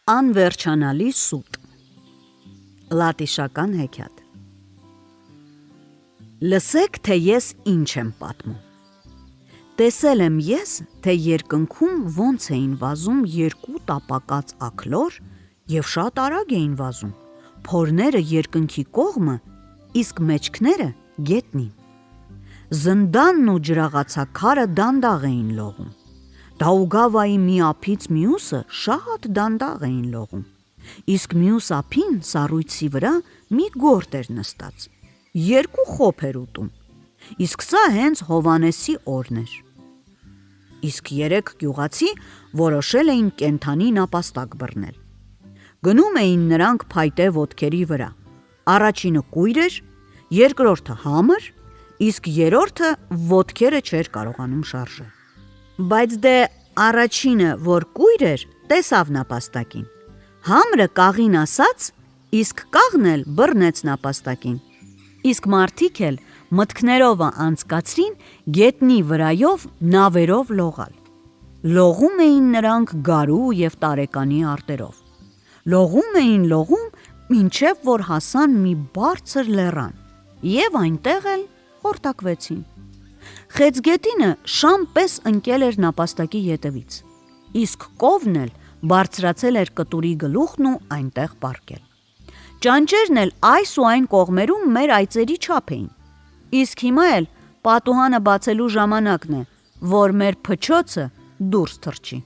Անվերջանալի սուտ։ Լատիշական հեքիաթ։ Լսեք, թե ես ինչ եմ պատմում։ Տեսել եմ ես, թե երկնքում ոնց էին վազում երկու տապակած աքլոր և շատ արագ էին վազում, փորները երկնքի կողմը, իսկ մեջքները գետնին։ Զնդանն ու ջրաղացաքարը դանդաղ էին լողում։ Դաուգավայի մի ափից մյուսը շատ դանդաղ էին լողում, իսկ մյուս ափին սառույցի վրա մի գորտ էր նստած, երկու խոփ էր ուտում, իսկ սա հենց Հովհաննեսի օրն էր։ Իսկ երեք գյուղացի որոշել էին կենդանի նապաստակ բռնել։ Գնում էին նրանք փայտե ոտքերի վրա, առաջինը կույր էր, երկրորդը համր, իսկ երրորդը ոտքերը չէր կարողանում շարժել։ Բայց դե առաջինը, որ կույր էր, տեսավ նապաստակին, համրը կաղին ասաց, իսկ կաղն էլ բռնեց նապաստակին, իսկ մարդիկ էլ մտքներովը անցկացրին գետնի վրայով նավերով լողալ։ Լողում էին նրանք գարու և տարեկանի արտերով, լողում, մինչև որ հասան մի բարձր լեռան և այնտեղ էլ խորտակվեցին։ Խեցգետինը շամ պես ընկել էր նապաստակի ետևից, իսկ կովն էլ բարձրացել էր կտուրի գլուխն ու այնտեղ պառկել։ Ճանճերն էլ այս ու այն կողմերում մեր այծերի չափ էին, իսկ հիմա էլ պատուհանը բացելու ժամանակն է, որ մեր փչոցը դուրս թռչի։